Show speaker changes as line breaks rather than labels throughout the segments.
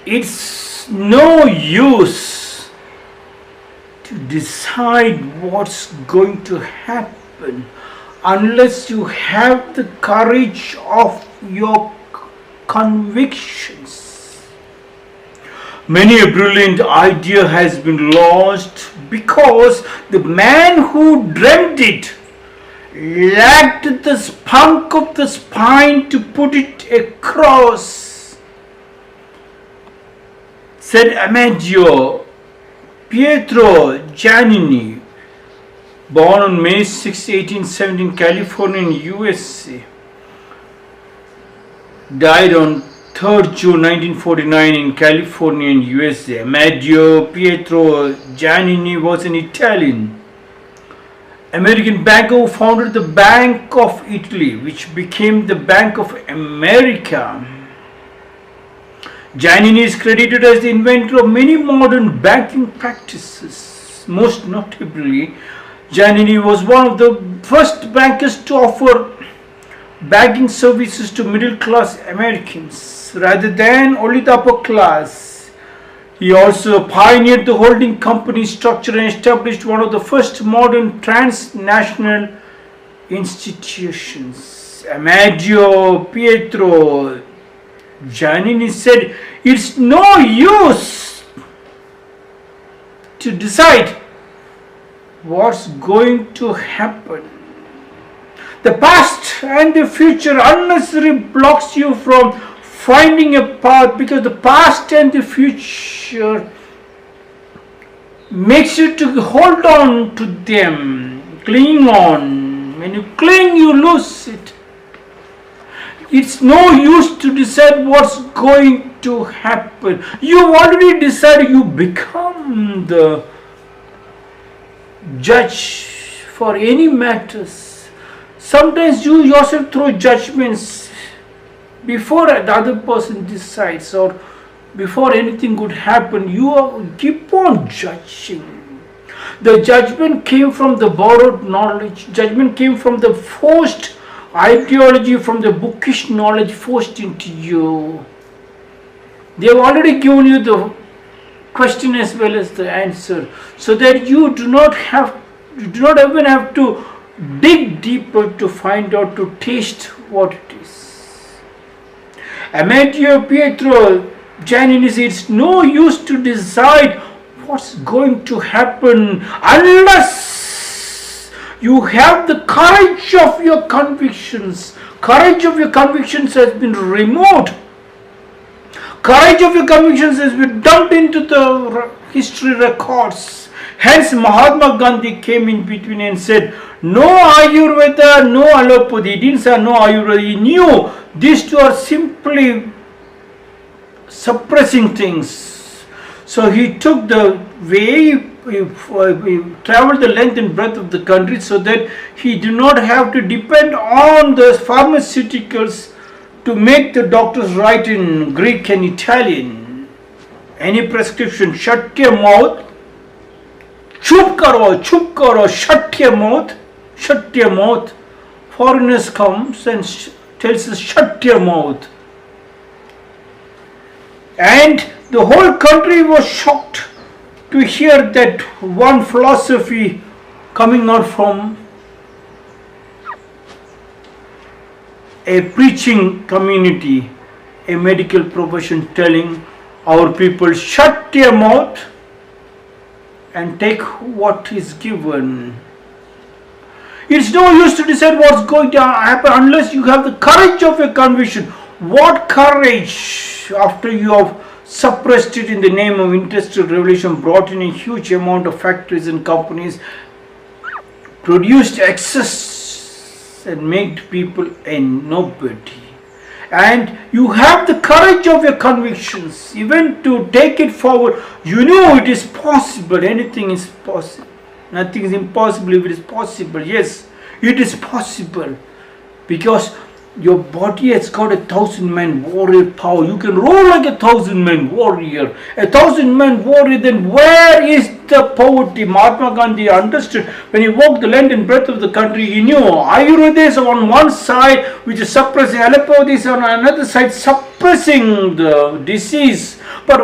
It's no use to decide what's going to happen unless you have the courage of your convictions. Many a brilliant idea has been lost because the man who dreamt it lacked the spunk of the spine to put it across, said Amadeo Pietro Giannini, born on May 6, 1817, California, in USA. Died on 3rd June 1949 in California, in USA. Amadeo Pietro Giannini was an Italian American banker who founded the Bank of Italy, which became the Bank of America. Giannini is credited as the inventor of many modern banking practices. Most notably, Giannini was one of the first bankers to offer banking services to middle-class Americans rather than only the upper class. He also pioneered the holding company structure and established one of the first modern transnational institutions. Amadeo Pietro Giannini said, "It's no use to decide what's going to happen. The past and the future unnecessarily blocks you from finding a path, because the past and the future makes you to hold on to them, cling on. When you cling, you lose it. It's no use to decide what's going to happen. You already decided. You become the judge for any matters. Sometimes you yourself throw judgments before the other person decides, or before anything could happen. You keep on judging. The judgment came from the borrowed knowledge. Judgment came from the forced ideology, from the bookish knowledge forced into you. They have already given you the question as well as the answer, so that you do not even have to dig deeper to find out, to taste what it is. Amadeo Pietro Giannini says, it's no use to decide what's going to happen unless you have the courage of your convictions. Courage of your convictions has been removed. Courage of your convictions has been dumped into the history records. Hence Mahatma Gandhi came in between and said, no Ayurveda, no allopathy. He didn't say no Ayurveda. He knew these two are simply suppressing things. So he took the way, he traveled the length and breadth of the country so that he did not have to depend on the pharmaceuticals to make the doctors write in Greek and Italian. Any prescription, shut your mouth, chup karo, shut your mouth, shut your mouth. Foreigners comes and tells us, shut your mouth. And the whole country was shocked to hear that one philosophy coming out from a preaching community, a medical profession, telling our people, shut your mouth and take what is given. It's no use to decide what's going to happen unless you have the courage of your conviction. What courage, after you have suppressed it in the name of industrial revolution, brought in a huge amount of factories and companies, produced excess and made people a nobody. And you have the courage of your convictions, even to take it forward. You know it is possible. Anything is possible. Nothing is impossible if it is possible. Yes, it is possible. Because Your body has got 1,000-man warrior power. You can roll like 1,000-man warrior. 1,000-man warrior, then where is the poverty? Mahatma Gandhi understood when he walked the length and breadth of the country. He knew Ayurveda is on one side, which is suppressing, allopathy is on another side, suppressing the disease. But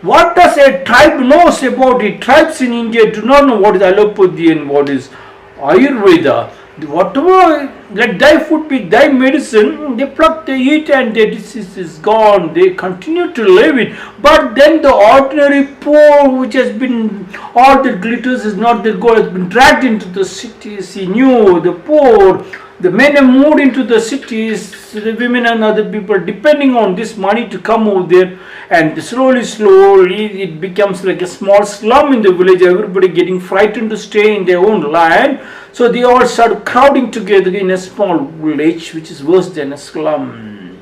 what does a tribe knows about it? Tribes in India do not know what is allopathy and what is Ayurveda. Whatever, let thy food be thy medicine, they pluck, they eat, and their disease is gone. They continue to live it. But then the ordinary poor, which has been, all that glitters is not the gold, has been dragged into the cities. He knew the poor, the men have moved into the cities, the women and other people depending on this money to come over there, and slowly it becomes like a small slum in the village. Everybody getting frightened to stay in their own land, so they all start crowding together in a small village, which is worse than a slum.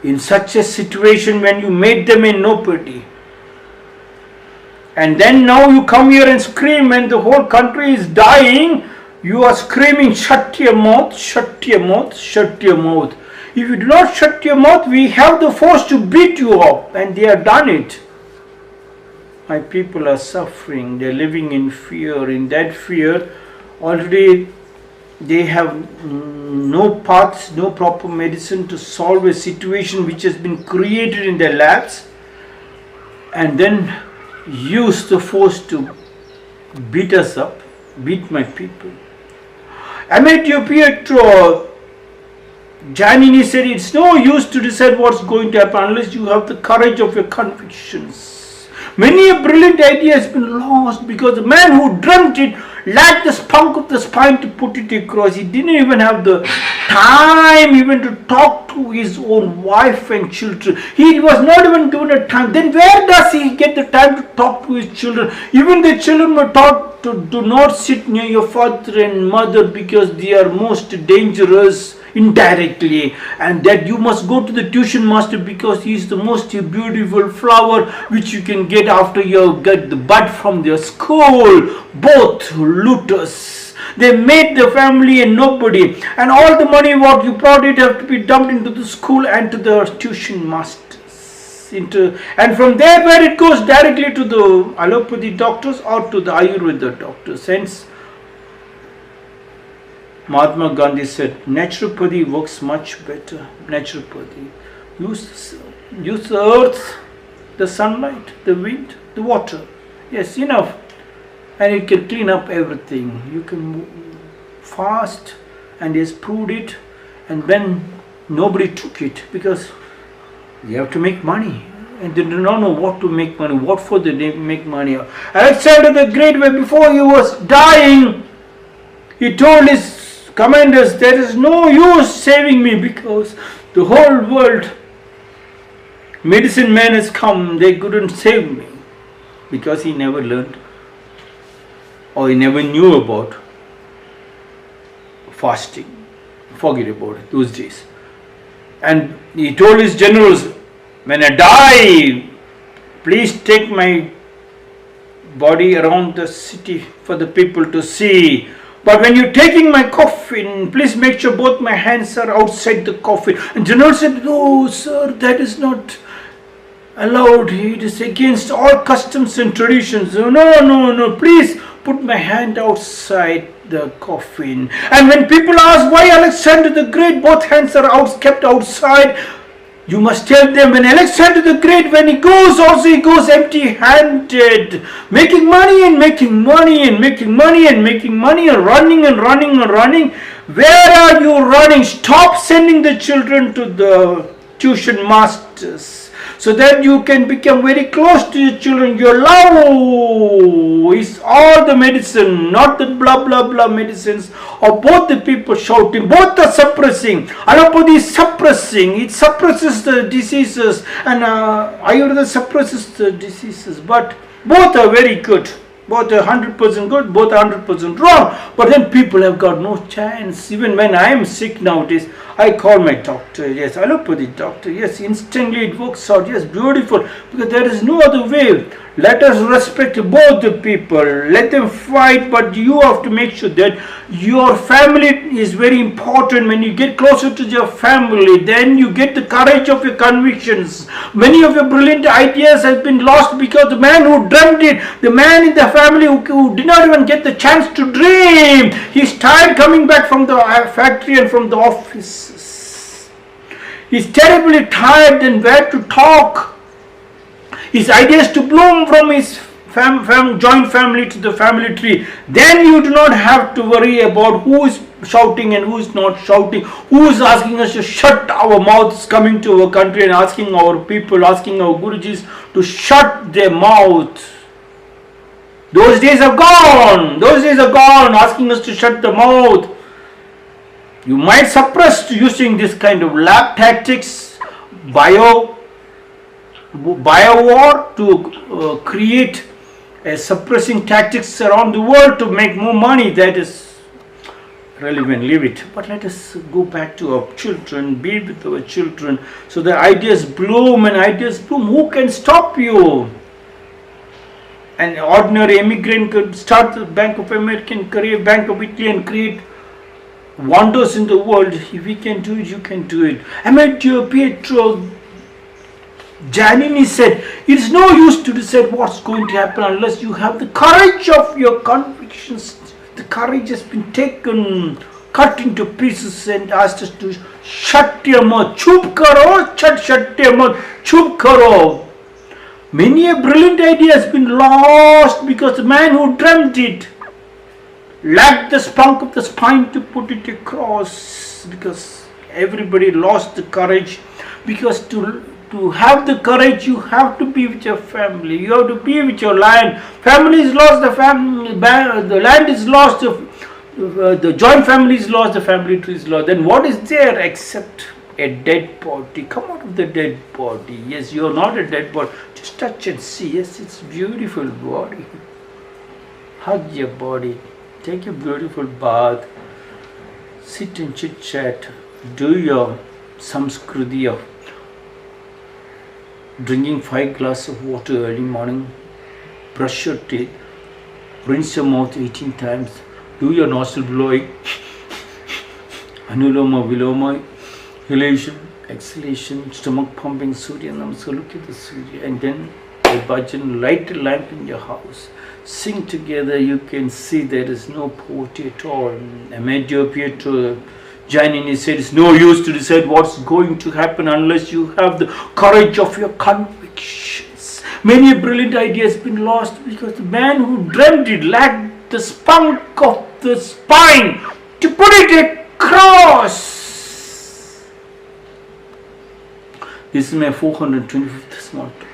In such a situation, when you made them a nobody, and then now you come here and scream and the whole country is dying, you are screaming, shut your mouth, shut your mouth, shut your mouth. If you do not shut your mouth, we have the force to beat you up, and they have done it. My people are suffering, they are living in fear. In that fear, already they have no paths, no proper medicine to solve a situation which has been created in their labs, and then use the force to beat us up, beat my people. Amadeo Pietro Giannini said it's no use to decide what's going to happen unless you have the courage of your convictions. Many a brilliant idea has been lost because the man who dreamt it lacked the spunk of the spine to put it across. He didn't even have the time even to talk to his own wife and children. He was not even given a time. Then where does he get the time to talk to his children? Even the children were taught to do not sit near your father and mother because they are most dangerous indirectly, and that you must go to the tuition master because he is the most beautiful flower which you can get after you get the bud from their school. Both looters. They made the family a nobody, and all the money what you brought it have to be dumped into the school and to the tuition masters. And from there where it goes directly to the allopathy doctors or to the Ayurveda doctors. Hence Mahatma Gandhi said, naturopathy works much better. Naturopathy. Use the earth, the sunlight, the wind, the water. Yes, enough. And it can clean up everything. You can fast, and he has proved it. And then nobody took it because you have to make money. And they do not know what to make money. What for they make money? Alexander the Great, before he was dying, he told his commanders, there is no use saving me because the whole world medicine man has come, they couldn't save me because he never learned or he never knew about fasting. Forget about it, those days. And he told his generals, when I die, please take my body around the city for the people to see. But when you're taking my coffin, please make sure both my hands are outside the coffin. And General said, no, sir, that is not allowed. It is against all customs and traditions. No, please put my hand outside the coffin. And when people ask why Alexander the Great, both hands are kept outside, you must tell them when Alexander the Great, when he goes, also he goes empty-handed, making money and making money and making money and making money and running and running and running. Where are you running? Stop sending the children to the tuition masters so that you can become very close to your children. Your love is all the medicine, not the blah blah blah medicines of both the people shouting. Both are suppressing. Allopathy is suppressing. It suppresses the diseases, and Ayurveda suppresses the diseases. But both are very good. Both are 100% good, both are 100% wrong. But then people have got no chance. Even when I am sick nowadays, I call my doctor, yes, allopathy doctor, yes, instantly it works out, yes, beautiful, because there is no other way. Let us respect both the people, let them fight, but you have to make sure that your family is very important. When you get closer to your family, then you get the courage of your convictions. Many of your brilliant ideas have been lost because the man who dreamt it, the man in the family who did not even get the chance to dream, he's tired coming back from the factory and from the office. He's terribly tired and where to talk. His ideas to bloom from his joint family to the family tree. Then you do not have to worry about who is shouting and who is not shouting, who is asking us to shut our mouths coming to our country and asking our people, asking our Gurujis to shut their mouth. Those days are gone. Those days are gone, asking us to shut the mouth. You might suppress using this kind of lab tactics, bio war to create suppressing tactics around the world to make more money. That is relevant, leave it. But let us go back to our children, be with our children, so the ideas bloom and ideas bloom. Who can stop you? An ordinary immigrant could start the Bank of American career, Bank of Italy, and create wonders in the world. If we can do it, you can do it. Amadeo Pietro Giannini said, it is no use to decide what's going to happen unless you have the courage of your convictions. The courage has been taken, cut into pieces and asked us to shut your mouth. Chup karo, shut your mouth, chup karo. Many a brilliant idea has been lost because the man who dreamt it lacked the spunk of the spine to put it across, because everybody lost the courage. Because to have the courage, you have to be with your family. You have to be with your land. Family is lost, the land is lost, the joint family is lost, the family tree is lost. Then what is there except a dead body? Come out of the dead body. Yes, you are not a dead body. Just touch and see. Yes, it's a beautiful body. Hug your body. Take a beautiful bath. Sit and chit chat. Do your samskruti of drinking 5 glasses of water early morning, brush your teeth, rinse your mouth 18 times, do your nostril blowing, anuloma viloma, inhalation, exhalation, stomach pumping, Surya Namaskar, look at the Surya, and then a bhajan, light a lamp in your house, sing together. You can see there is no poverty at all. Amadeo Pietro Giannini said it's no use to decide what's going to happen unless you have the courage of your convictions. Many a brilliant idea has been lost because the man who dreamt it lacked the spunk of the spine to put it across. This is my 425th small talk.